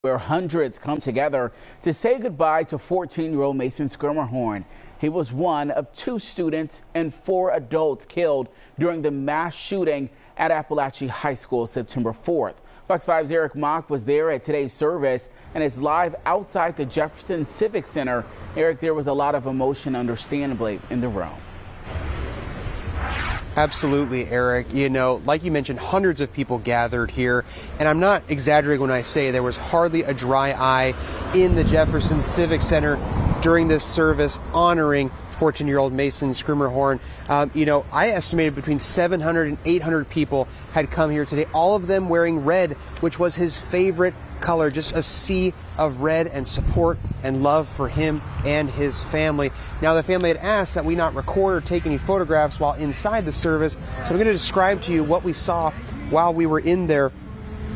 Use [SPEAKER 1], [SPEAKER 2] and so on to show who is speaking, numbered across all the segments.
[SPEAKER 1] where hundreds come together to say goodbye to 14-year-old Mason Schermerhorn. He was one of 2 students and 4 adults killed during the mass shooting at Apalachee High School September 4th. Fox 5's Eric Mock was there at today's service and is live outside the Jefferson Civic Center. Eric, there was a lot of emotion, understandably, in the room.
[SPEAKER 2] Absolutely, Eric. You know, like you mentioned, hundreds of people gathered here, and I'm not exaggerating when I say there was hardly a dry eye in the Jefferson Civic Center during this service honoring 14-year-old Mason Schermerhorn. You know, I estimated between 700 and 800 people had come here today, all of them wearing red, which was his favorite color, just a sea of red and support and love for him and his family. Now, the family had asked that we not record or take any photographs while inside the service, so I'm going to describe to you what we saw while we were in there.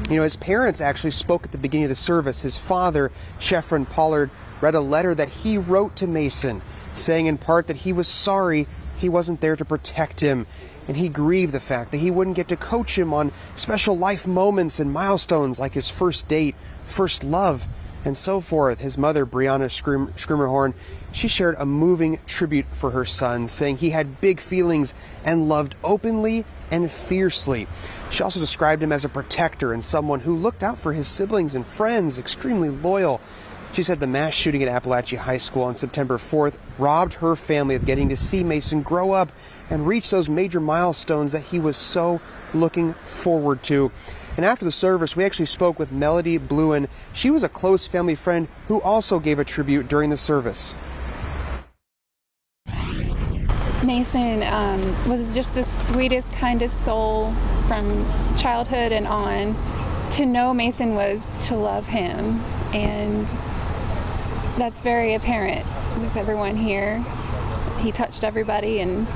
[SPEAKER 2] You know, his parents actually spoke at the beginning of the service. His father, Jefferson Pollard, read a letter that he wrote to Mason, saying in part that he was sorry he wasn't there to protect him, and he grieved the fact that he wouldn't get to coach him on special life moments and milestones like his first date, first love, and so forth. His mother, Brianna Schermerhorn, she shared a moving tribute for her son, saying he had big feelings and loved openly and fiercely. She also described him as a protector and someone who looked out for his siblings and friends, extremely loyal. She said the mass shooting at Apalachee High School on September 4th robbed her family of getting to see Mason grow up and reach those major milestones that he was so looking forward to. And after the service, we actually spoke with Melody Bluen. She was a close family friend who also gave a tribute during the service.
[SPEAKER 3] Mason was just the sweetest, kindest soul from childhood and on. To know Mason was to love him, and that's very apparent with everyone here. He touched everybody, and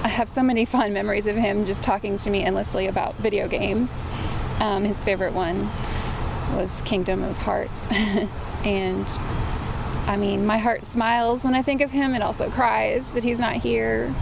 [SPEAKER 3] I have so many fond memories of him just talking to me endlessly about video games. His favorite one was Kingdom of Hearts. And I mean, my heart smiles when I think of him. It also cries that he's not here.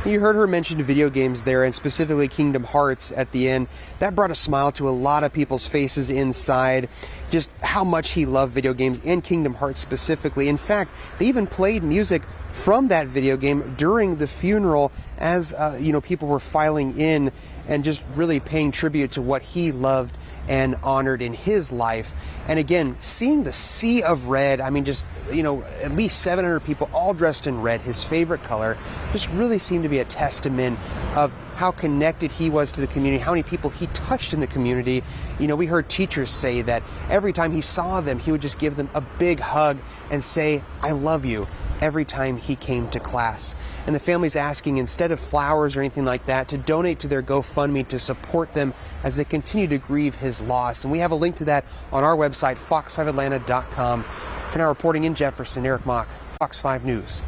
[SPEAKER 2] You heard her mention video games there, and specifically Kingdom Hearts at the end. That brought a smile to a lot of people's faces inside, just how much he loved video games and Kingdom Hearts specifically. In fact, they even played music from that video game during the funeral as you know, people were filing in and just really paying tribute to what he loved and honored in his life. And again, seeing the sea of red, I mean, just, you know, at least 700 people all dressed in red, his favorite color, just really seemed to be a testament of how connected he was to the community, how many people he touched in the community. You know, we heard teachers say that every time he saw them, he would just give them a big hug and say, "I love you," every time he came to class. And the family's asking, instead of flowers or anything like that, to donate to their GoFundMe to support them as they continue to grieve his loss. And we have a link to that on our website, fox5atlanta.com. For now, reporting in Jefferson, Eric Mock, Fox 5 News.